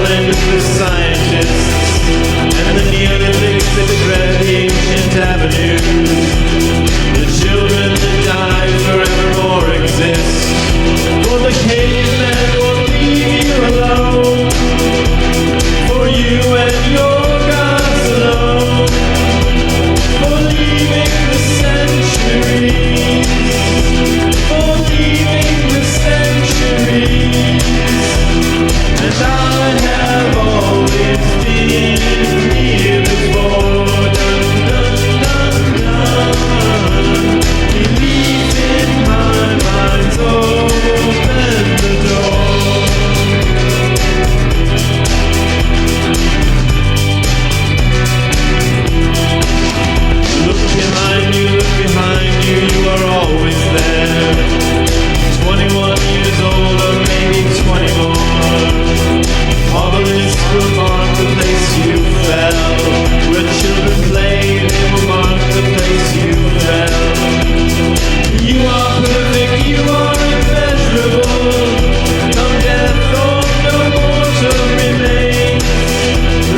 mind of the scientists and the Neolithics that tread the ancient avenues. The children that die forevermore exist. For the caveman will leave you alone. For you and your gods alone. For leaving the centuries. For leaving the centuries. And I have always been here before. Dun, dun, dun, dun. Belief in my mind's open the door. Look behind you, you are always there. 21 years old or maybe 20 more. Obelisks will mark the place you fell. Where children play, they will mark the place you fell. You are perfect, you are immeasurable. No death or no mortal remains.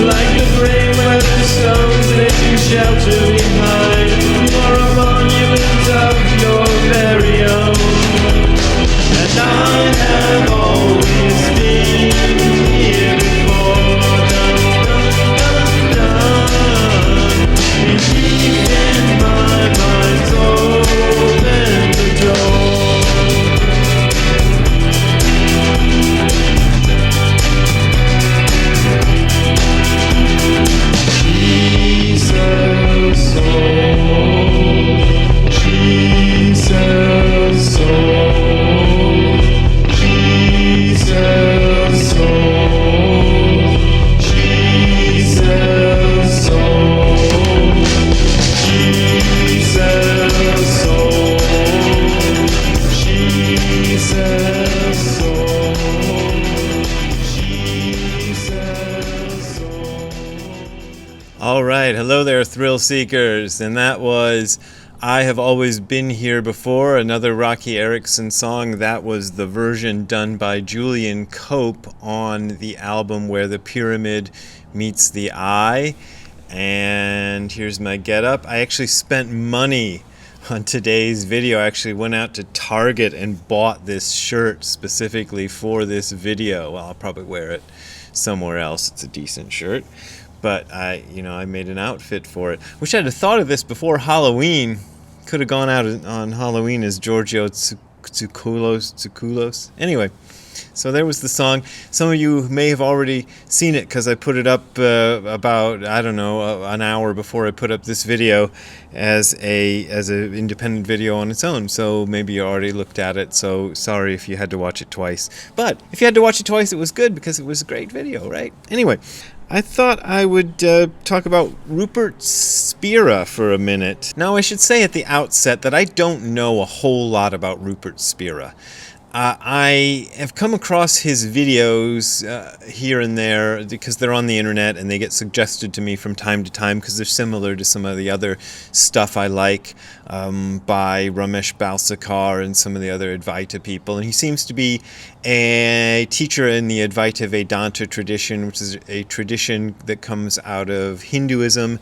Like the grave where the stones that you shelter behind. You are a monument of your very own. And I have always been here before. Dun, dun, dun, dun. Belief in my mind's open the door. Jesus, oh, Jesus, oh, Jesus, oh, Jesus, oh, Jesus, oh, Jesus, All right, hello there, thrill seekers, and that was I Have Always Been Here Before, another Rocky Erickson song. That was the version done by Julian Cope on the album Where the Pyramid Meets the Eye. And here's my getup. I actually spent money on today's video. I actually went out to Target and bought this shirt specifically for this video. Well, I'll probably wear it somewhere else. It's a decent shirt. But I made an outfit for it. Wish I'd have thought of this before Halloween. Could have gone out on Halloween as Giorgio Tsoukalos. Anyway, so there was the song. Some of you may have already seen it because I put it up about, an hour before I put up this video as an independent video on its own. So maybe you already looked at it. So sorry if you had to watch it twice. But if you had to watch it twice, it was good because it was a great video, right? Anyway, I thought I would talk about Rupert Spira for a minute. Now, I should say at the outset that I don't know a whole lot about Rupert Spira. I have come across his videos here and there because they're on the internet and they get suggested to me from time to time because they're similar to some of the other stuff I like by Ramesh Balsekar and some of the other Advaita people. And he seems to be a teacher in the Advaita Vedanta tradition, which is a tradition that comes out of Hinduism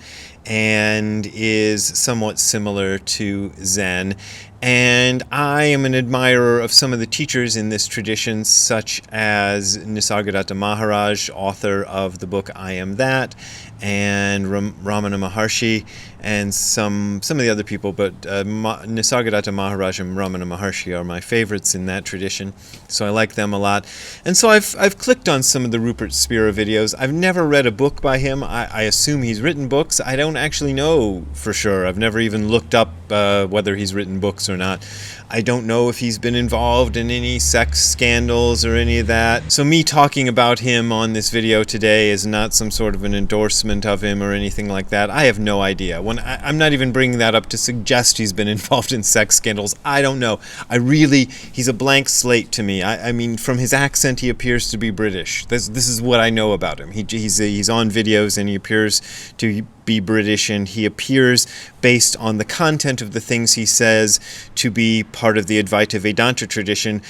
and is somewhat similar to Zen. And I am an admirer of some of the teachers in this tradition, such as Nisargadatta Maharaj, author of the book I Am That, and Ramana Maharshi, and some of the other people, but Nisargadatta Maharaj and Ramana Maharshi are my favorites in that tradition, so I like them a lot. And so I've clicked on some of the Rupert Spira videos. I've never read a book by him. I assume he's written books. I don't actually know for sure. I've never even looked up whether he's written books or not. I don't know if he's been involved in any sex scandals or any of that. So me talking about him on this video today is not some sort of an endorsement of him or anything like that. I have no idea. I'm not even bringing that up to suggest he's been involved in sex scandals. I don't know. He's a blank slate to me. I mean, from his accent, he appears to be British. This is what I know about him. He's on videos and he appears to be British, and he appears, based on the content of the things he says, to be part of the Advaita Vedanta tradition,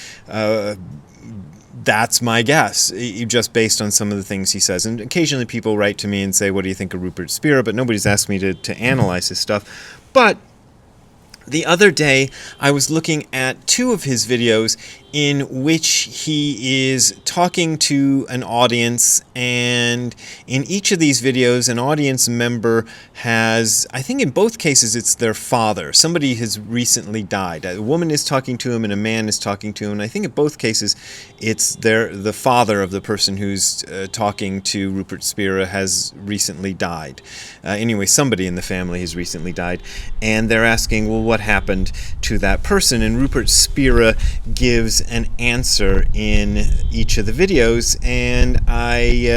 That's my guess, just based on some of the things he says. And occasionally people write to me and say, what do you think of Rupert Spira? But nobody's asked me to analyze his stuff. But the other day, I was looking at 2 of his videos in which he is talking to an audience, and in each of these videos, an audience member has, I think in both cases it's their father. Somebody has recently died. A woman is talking to him and a man is talking to him, and I think in both cases it's the father of the person who's talking to Rupert Spira has recently died. Anyway, somebody in the family has recently died, and they're asking, well, what happened to that person? And Rupert Spira gives an answer in each of the videos, and I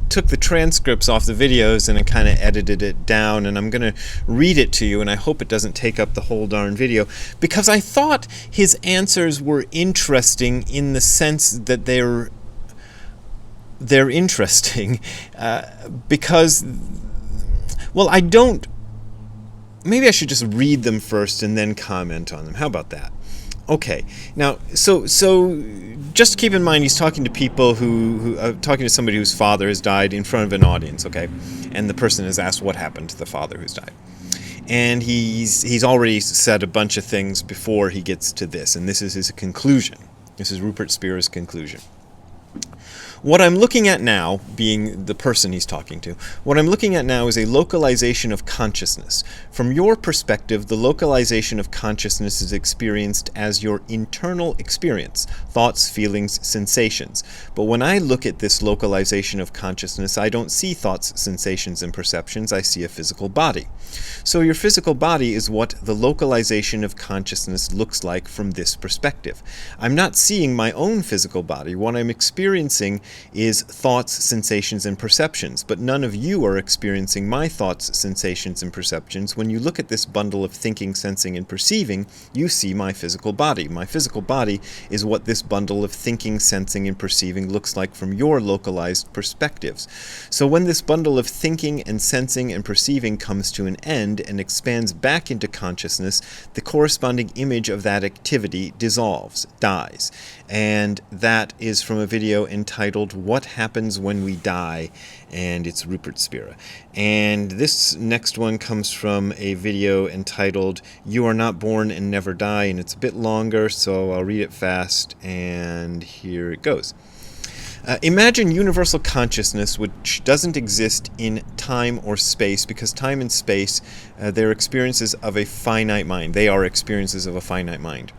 took the transcripts off the videos and I kind of edited it down, and I'm going to read it to you, and I hope it doesn't take up the whole darn video, because I thought his answers were interesting in the sense that they're interesting because, well, maybe I should just read them first and then comment on them. How about that? Okay. Now, so just keep in mind he's talking to people who talking to somebody whose father has died in front of an audience, okay? And the person has asked what happened to the father who's died. And he's already said a bunch of things before he gets to this, and this is his conclusion. This is Rupert Spira's conclusion. What I'm looking at now, being the person he's talking to, what I'm looking at now is a localization of consciousness. From your perspective, the localization of consciousness is experienced as your internal experience, thoughts, feelings, sensations. But when I look at this localization of consciousness, I don't see thoughts, sensations, and perceptions. I see a physical body. So your physical body is what the localization of consciousness looks like from this perspective. I'm not seeing my own physical body. What I'm experiencing is thoughts, sensations, and perceptions, but none of you are experiencing my thoughts, sensations, and perceptions. When you look at this bundle of thinking, sensing, and perceiving, you see my physical body. My physical body is what this bundle of thinking, sensing, and perceiving looks like from your localized perspectives. So when this bundle of thinking and sensing and perceiving comes to an end and expands back into consciousness, the corresponding image of that activity dissolves, dies. And that is from a video entitled What Happens When We Die, and it's Rupert Spira. And this next one comes from a video entitled You Are Not Born and Never Die, and it's a bit longer, so I'll read it fast, and here it goes. Imagine universal consciousness which doesn't exist in time or space, because time and space, they're experiences of a finite mind. They are experiences of a finite mind.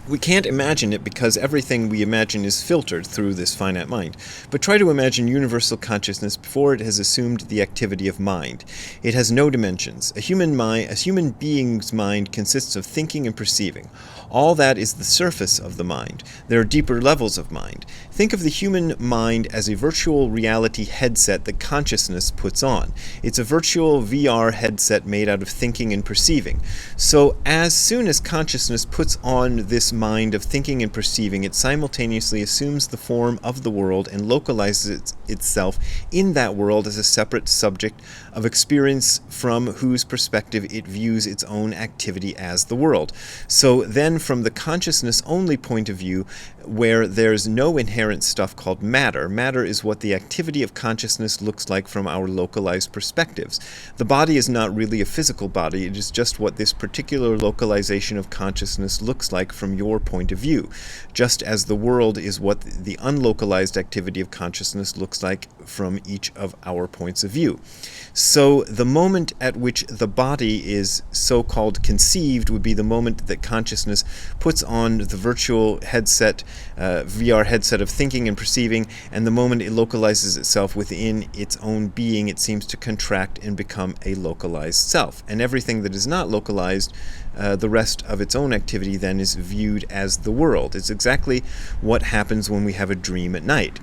We can't imagine it because everything we imagine is filtered through this finite mind. But try to imagine universal consciousness before it has assumed the activity of mind. It has no dimensions. A human being's mind consists of thinking and perceiving. All that is the surface of the mind. There are deeper levels of mind. Think of the human mind as a virtual reality headset that consciousness puts on. It's a virtual VR headset made out of thinking and perceiving. So as soon as consciousness puts on this mind of thinking and perceiving, it simultaneously assumes the form of the world and localizes itself in that world as a separate subject of experience from whose perspective it views its own activity as the world. So then from the consciousness-only point of view, where there's no inherent stuff called matter, matter is what the activity of consciousness looks like from our localized perspectives. The body is not really a physical body, it is just what this particular localization of consciousness looks like from your point of view, just as the world is what the unlocalized activity of consciousness looks like from each of our points of view. So the moment at which the body is so-called conceived would be the moment that consciousness puts on the virtual headset, VR headset of thinking and perceiving, and the moment it localizes itself within its own being, it seems to contract and become a localized self. And everything that is not localized, the rest of its own activity then is viewed as the world. It's exactly what happens when we have a dream at night.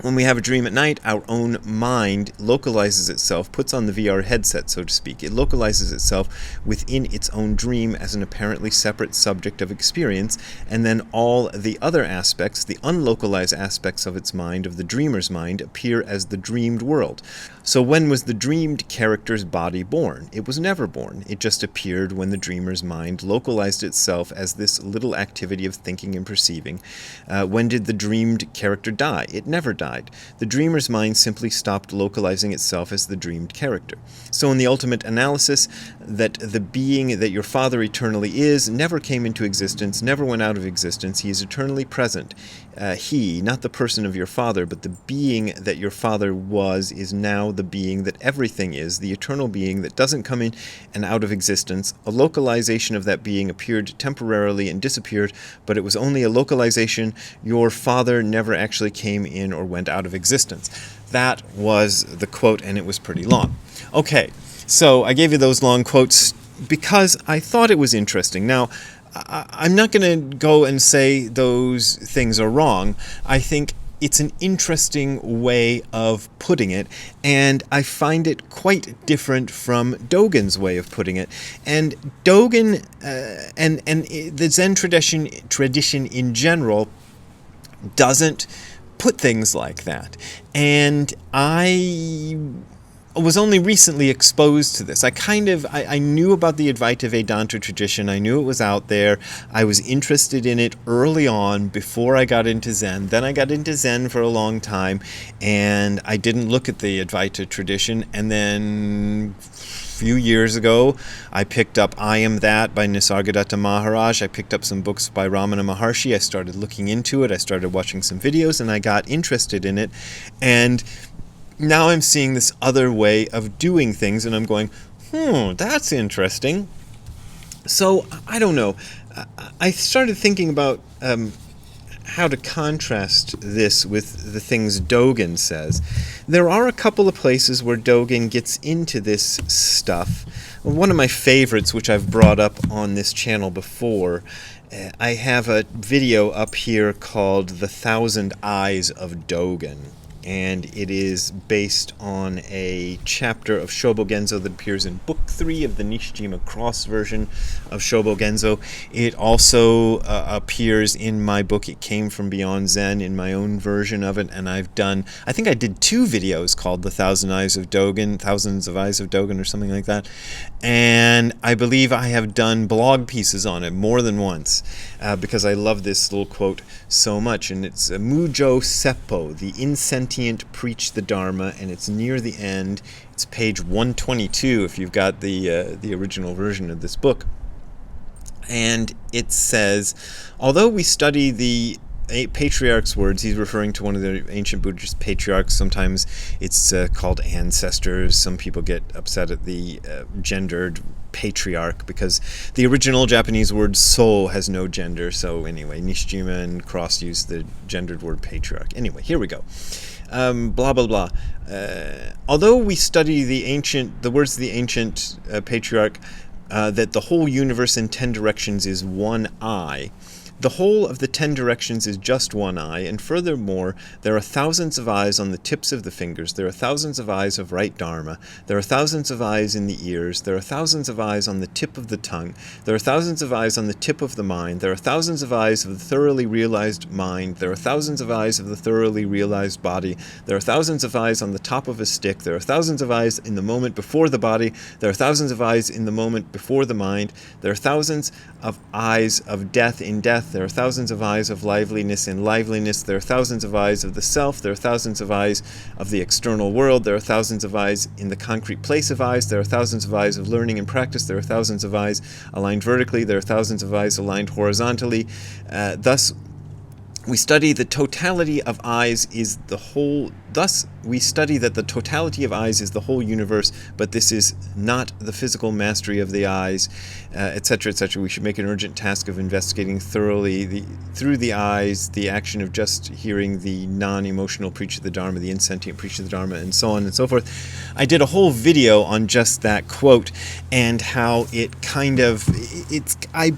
When we have a dream at night, our own mind localizes itself, puts on the VR headset, so to speak. It localizes itself within its own dream as an apparently separate subject of experience, and then all the other aspects, the unlocalized aspects of its mind, of the dreamer's mind, appear as the dreamed world. So when was the dreamed character's body born? It was never born. It just appeared when the dreamer's mind localized itself as this little activity of thinking and perceiving. When did the dreamed character die? It never died. The dreamer's mind simply stopped localizing itself as the dreamed character. So in the ultimate analysis, that the being that your father eternally is never came into existence, never went out of existence. He is eternally present. He, not the person of your father, but the being that your father was, is now the being that everything is, the eternal being that doesn't come in and out of existence. A localization of that being appeared temporarily and disappeared, but it was only a localization. Your father never actually came in or went out of existence. That was the quote, and it was pretty long. Okay, so I gave you those long quotes because I thought it was interesting. Now, I'm not going to go and say those things are wrong. I think it's an interesting way of putting it, and I find it quite different from Dogen's way of putting it. And Dogen and the Zen tradition in general doesn't put things like that. And I was only recently exposed to this. I knew about the Advaita Vedanta tradition. I knew it was out there. I was interested in it early on before I got into Zen. Then I got into Zen for a long time, and I didn't look at the Advaita tradition. And then a few years ago, I picked up I Am That by Nisargadatta Maharaj. I picked up some books by Ramana Maharshi. I started looking into it. I started watching some videos, and I got interested in it. And now I'm seeing this other way of doing things, and I'm going, that's interesting. So, I don't know. I started thinking about how to contrast this with the things Dogen says. There are a couple of places where Dogen gets into this stuff. One of my favorites, which I've brought up on this channel before, I have a video up here called The Thousand Eyes of Dogen. And it is based on a chapter of Shobogenzo that appears in Book 3 of the Nishijima Cross version of Shobogenzo. It also appears in my book, It Came From Beyond Zen, in my own version of it. And I think I did 2 videos called The Thousands of Eyes of Dogen, or something like that. And I believe I have done blog pieces on it more than once, because I love this little quote so much. And it's Mujo Seppo, the insentient preach the Dharma, and it's near the end. It's page 122 if you've got the original version of this book. And it says, although we study the patriarch's words, he's referring to one of the ancient Buddhist patriarchs. Sometimes it's called ancestors. Some people get upset at the gendered patriarch, because the original Japanese word so has no gender. So anyway, Nishijima and Cross use the gendered word patriarch. Anyway, here we go. Blah blah blah. Although we study the words of the ancient patriarch, that the whole universe in 10 directions is one eye. The whole of the 10 directions is just one eye, and furthermore, there are thousands of eyes on the tips of the fingers, there are thousands of eyes of right Dharma, there are thousands of eyes in the ears, there are thousands of eyes on the tip of the tongue, there are thousands of eyes on the tip of the mind, there are thousands of eyes of the thoroughly realized mind, there are thousands of eyes of the thoroughly realized body, there are thousands of eyes on the top of a stick, there are thousands of eyes in the moment before the body, there are thousands of eyes in the moment before the mind, there are thousands of eyes of death in death, there are thousands of eyes of liveliness in liveliness. There are thousands of eyes of the self. There are thousands of eyes of the external world. There are thousands of eyes in the concrete place of eyes. There are thousands of eyes of learning and practice. There are thousands of eyes aligned vertically. There are thousands of eyes aligned horizontally. Thus, we study the totality of eyes is the whole. Thus, we study that the totality of eyes is the whole universe, but this is not the physical mastery of the eyes, etc., etc. We should make an urgent task of investigating thoroughly through the eyes the action of just hearing the non-emotional preach of the Dharma, the insentient preach of the Dharma, and so on and so forth. I did a whole video on just that quote and how it kind of, I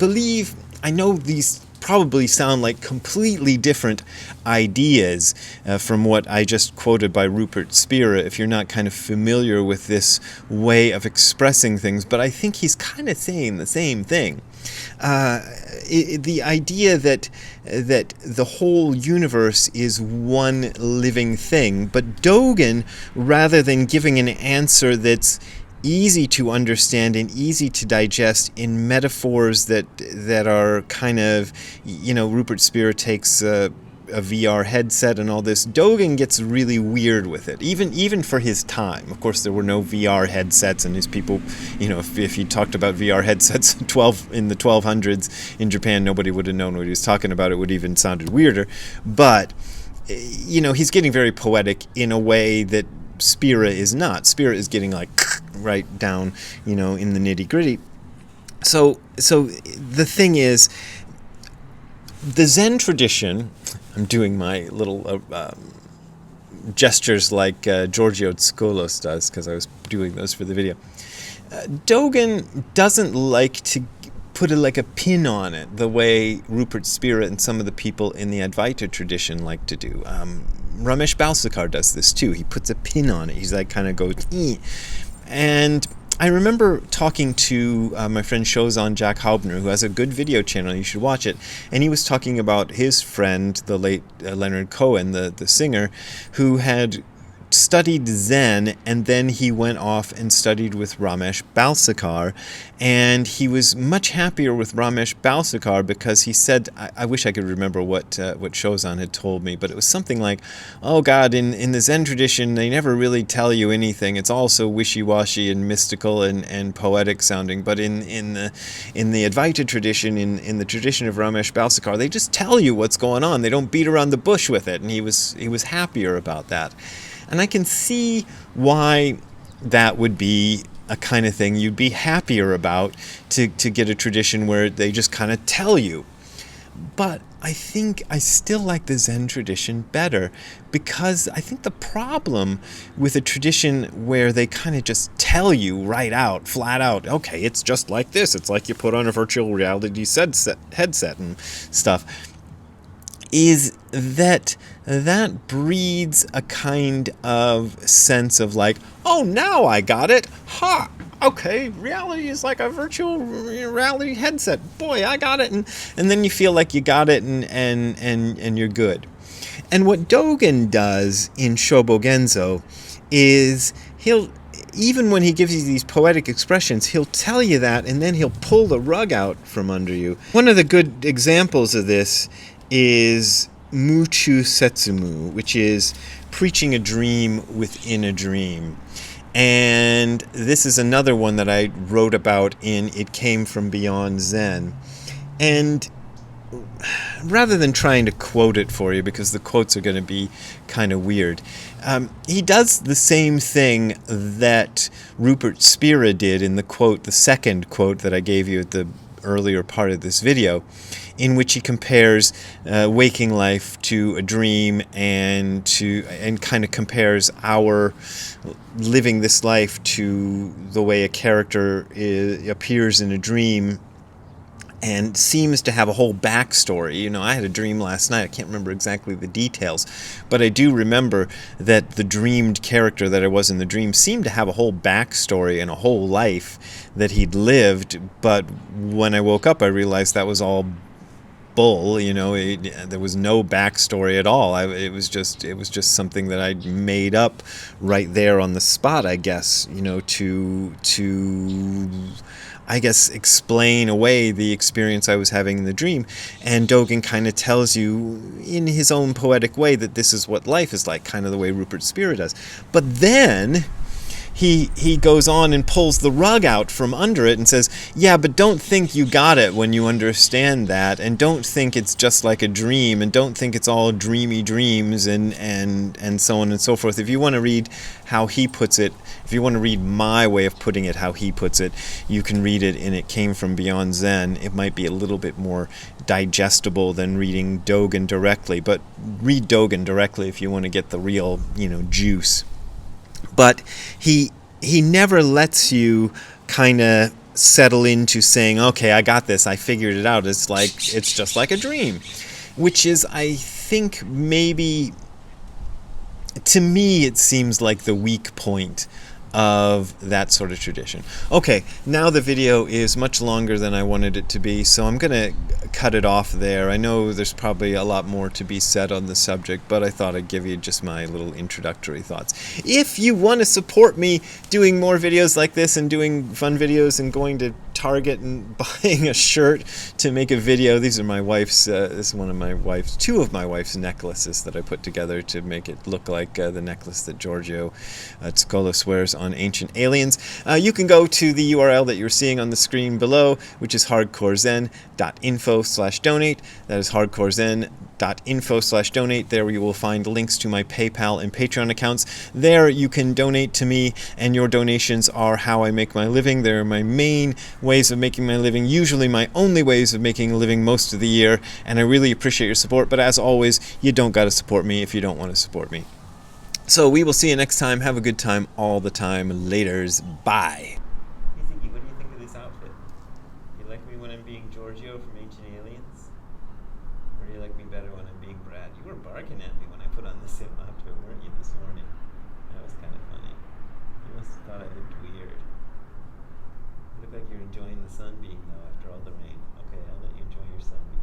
know these probably sound like completely different ideas from what I just quoted by Rupert Spira, if you're not kind of familiar with this way of expressing things. But I think he's kind of saying the same thing. The idea that the whole universe is one living thing, but Dogen, rather than giving an answer that's easy to understand and easy to digest in metaphors that are kind of, Rupert Spira takes a VR headset and all this. Dogen gets really weird with it, even for his time. Of course, there were no VR headsets, and these people, if you talked about VR headsets in the 1200s in Japan, nobody would have known what he was talking about. It would even sounded weirder. But he's getting very poetic in a way that Spira is not. Spira is getting like right down, in the nitty-gritty. So the thing is, the Zen tradition, I'm doing my little gestures like Giorgio Tsoukalos does, because I was doing those for the video. Dogen doesn't like to put a pin on it the way Rupert Spira and some of the people in the Advaita tradition like to do. Ramesh Balsekar does this too. He puts a pin on it. He's like kind of goes, ee. And I remember talking to my friend Shozan Jack Haubner, who has a good video channel. You should watch it. And he was talking about his friend, the late Leonard Cohen, the singer, who had studied Zen, and then he went off and studied with Ramesh Balsekar, and he was much happier with Ramesh Balsekar because he said, I wish I could remember what Shozan had told me, but it was something like, oh God, in the Zen tradition, they never really tell you anything. It's all so wishy-washy and mystical and poetic sounding, but in the Advaita tradition, in the tradition of Ramesh Balsekar, they just tell you what's going on. They don't beat around the bush with it, and he was happier about that. And I can see why that would be a kind of thing you'd be happier about, to get a tradition where they just kind of tell you. But I think I still like the Zen tradition better, because I think the problem with a tradition where they kind of just tell you right out, flat out, okay, it's just like this. It's like you put on a virtual reality headset and stuff, is that breeds a kind of sense of like, oh, now I got it. Ha! Okay, reality is like a virtual reality headset. Boy, I got it. And then you feel like you got it and you're good. And what Dogen does in Shobogenzo is even when he gives you these poetic expressions, he'll tell you that, and then he'll pull the rug out from under you. One of the good examples of this is Muchu Setsumu, which is preaching a dream within a dream. And this is another one that I wrote about in It Came From Beyond Zen. And rather than trying to quote it for you, because the quotes are going to be kind of weird, he does the same thing that Rupert Spira did in the second quote that I gave you at the earlier part of this video, in which he compares waking life to a dream, and kind of compares our living this life to the way a character appears in a dream and seems to have a whole backstory. I had a dream last night. I can't remember exactly the details, but I do remember that the dreamed character that I was in the dream seemed to have a whole backstory and a whole life that he'd lived, but when I woke up, I realized that was all bull. There was no backstory at all. It was just something that I made up right there on the spot, I guess, to explain away the experience I was having in the dream. And Dogen kind of tells you in his own poetic way that this is what life is like, kind of the way Rupert Spira does. But then he goes on and pulls the rug out from under it and says, yeah, but don't think you got it when you understand that, and don't think it's just like a dream, and don't think it's all dreamy dreams and so on and so forth. If you want to read how he puts it, if you want to read my way of putting it, how he puts it, you can read it in It Came From Beyond Zen. It might be a little bit more digestible than reading Dogen directly, but read Dogen directly if you want to get the real, juice. But he never lets you kind of settle into saying, okay, I got this, I figured it out. It's just like a dream, which is, I think, maybe, to me, it seems like the weak point of that sort of tradition. Okay, now the video is much longer than I wanted it to be, so I'm going to cut it off there. I know there's probably a lot more to be said on the subject, but I thought I'd give you just my little introductory thoughts. If you want to support me doing more videos like this and doing fun videos and going to Target and buying a shirt to make a video, these are my wife's, this is one of my wife's, two of my wife's necklaces that I put together to make it look like the necklace that Giorgio Tsoukalos wears on Ancient Aliens. You can go to the URL that you're seeing on the screen below, which is hardcorezen.info/donate. That is hardcorezen.info/donate. There you will find links to my PayPal and Patreon accounts. There you can donate to me, and your donations are how I make my living. They're my main ways of making my living, usually my only ways of making a living most of the year, and I really appreciate your support. But as always, you don't got to support me if you don't want to support me. So we will see you next time. Have a good time all the time. Laters. Bye. What do you think of this outfit? You like me when I'm being Giorgio from Ancient Aliens? Or do you like me better when I'm being Brad? You were barking at me when I put on the same outfit, weren't you, this morning? That was kind of funny. You must have thought I looked weird. You look like you're enjoying the sunbeam, though, after all the rain. Okay, I'll let you enjoy your sunbeam.